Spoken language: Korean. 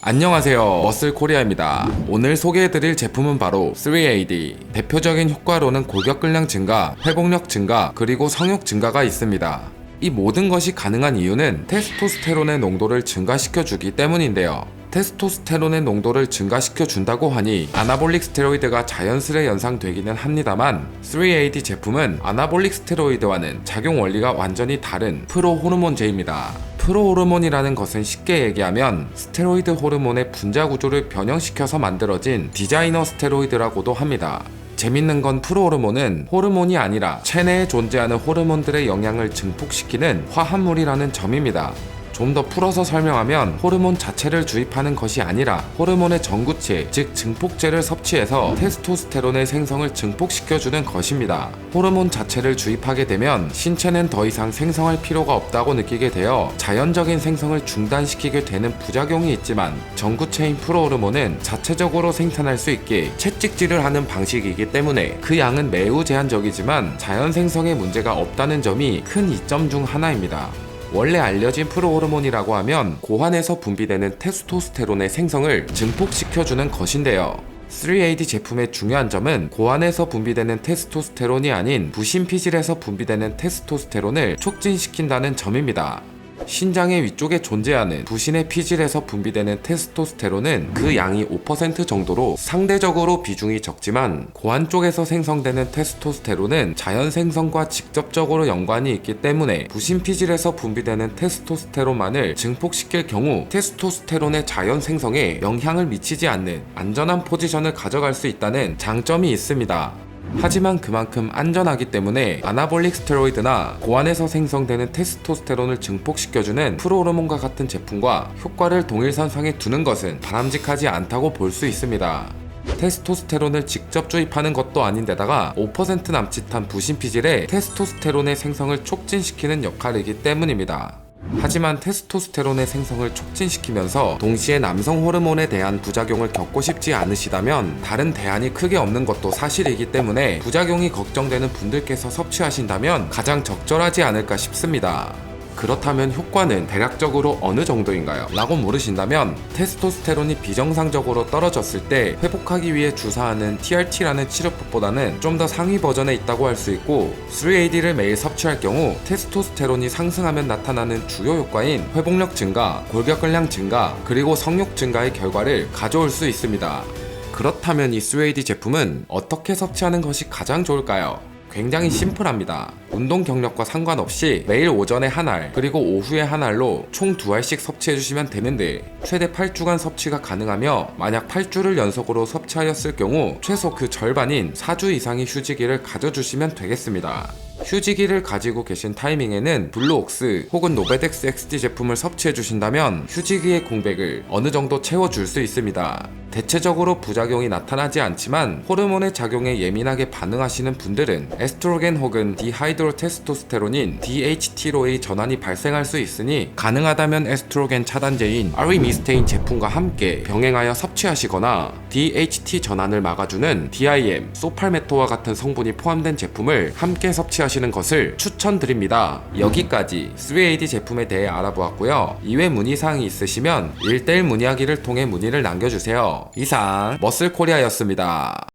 안녕하세요, 머슬코리아입니다. 오늘 소개해드릴 제품은 바로 3AD. 대표적인 효과로는 골격근량 증가, 회복력 증가, 그리고 성욕 증가가 있습니다. 이 모든 것이 가능한 이유는 테스토스테론의 농도를 증가시켜주기 때문인데요. 테스토스테론의 농도를 증가시켜준다고 하니 아나볼릭 스테로이드가 자연스레 연상되기는 합니다만 3AD 제품은 아나볼릭 스테로이드와는 작용 원리가 완전히 다른 프로호르몬제입니다. 프로호르몬이라는 것은 쉽게 얘기하면 스테로이드 호르몬의 분자 구조를 변형시켜서 만들어진 디자이너 스테로이드라고도 합니다. 재밌는 건 프로호르몬은 호르몬이 아니라 체내에 존재하는 호르몬들의 영향을 증폭시키는 화합물이라는 점입니다. 좀 더 풀어서 설명하면 호르몬 자체를 주입하는 것이 아니라 호르몬의 전구체, 즉 증폭제를 섭취해서 테스토스테론의 생성을 증폭시켜주는 것입니다. 호르몬 자체를 주입하게 되면 신체는 더 이상 생성할 필요가 없다고 느끼게 되어 자연적인 생성을 중단시키게 되는 부작용이 있지만 전구체인 프로호르몬은 자체적으로 생산할 수 있게 채찍질을 하는 방식이기 때문에 그 양은 매우 제한적이지만 자연 생성에 문제가 없다는 점이 큰 이점 중 하나입니다. 원래 알려진 프로호르몬이라고 하면 고환에서 분비되는 테스토스테론의 생성을 증폭시켜주는 것인데요. 3AD 제품의 중요한 점은 고환에서 분비되는 테스토스테론이 아닌 부신피질에서 분비되는 테스토스테론을 촉진시킨다는 점입니다. 신장의 위쪽에 존재하는 부신의 피질에서 분비되는 테스토스테론은 그 양이 5% 정도로 상대적으로 비중이 적지만 고환 쪽에서 생성되는 테스토스테론은 자연 생성과 직접적으로 연관이 있기 때문에 부신 피질에서 분비되는 테스토스테론만을 증폭시킬 경우 테스토스테론의 자연 생성에 영향을 미치지 않는 안전한 포지션을 가져갈 수 있다는 장점이 있습니다. 하지만 그만큼 안전하기 때문에 아나볼릭 스테로이드나 고환에서 생성되는 테스토스테론을 증폭시켜주는 프로호르몬과 같은 제품과 효과를 동일선상에 두는 것은 바람직하지 않다고 볼 수 있습니다. 테스토스테론을 직접 주입하는 것도 아닌데다가 5% 남짓한 부신피질에 테스토스테론의 생성을 촉진시키는 역할이기 때문입니다. 하지만 테스토스테론의 생성을 촉진시키면서 동시에 남성 호르몬에 대한 부작용을 겪고 싶지 않으시다면 다른 대안이 크게 없는 것도 사실이기 때문에 부작용이 걱정되는 분들께서 섭취하신다면 가장 적절하지 않을까 싶습니다. 그렇다면 효과는 대략적으로 어느 정도인가요? 라고 물으신다면 테스토스테론이 비정상적으로 떨어졌을 때 회복하기 위해 주사하는 TRT라는 치료법보다는 좀 더 상위 버전에 있다고 할 수 있고 3AD를 매일 섭취할 경우 테스토스테론이 상승하면 나타나는 주요 효과인 회복력 증가, 골격근량 증가, 그리고 성욕 증가의 결과를 가져올 수 있습니다. 그렇다면 이 3AD 제품은 어떻게 섭취하는 것이 가장 좋을까요? 굉장히 심플합니다. 운동 경력과 상관없이 매일 오전에 한 알, 그리고 오후에 한 알로 총 2알씩 섭취해주시면 되는데 최대 8주간 섭취가 가능하며 만약 8주를 연속으로 섭취하였을 경우 최소 그 절반인 4주 이상의 휴지기를 가져주시면 되겠습니다. 휴지기를 가지고 계신 타이밍에는 블루옥스 혹은 노베덱스 XD 제품을 섭취해 주신다면 휴지기의 공백을 어느 정도 채워줄 수 있습니다. 대체적으로 부작용이 나타나지 않지만 호르몬의 작용에 예민하게 반응하시는 분들은 에스트로겐 혹은 디하이드로테스토스테론인 DHT로의 전환이 발생할 수 있으니 가능하다면 에스트로겐 차단제인 아리미스테인 제품과 함께 병행하여 섭취하시거나 DHT 전환을 막아주는 DIM, 소팔메토와 같은 성분이 포함된 제품을 함께 섭취하시는 것을 추천드립니다. 여기까지 3AD 제품에 대해 알아보았고요. 이외 문의사항이 있으시면 1:1 문의하기를 통해 문의를 남겨주세요. 이상 머슬코리아였습니다.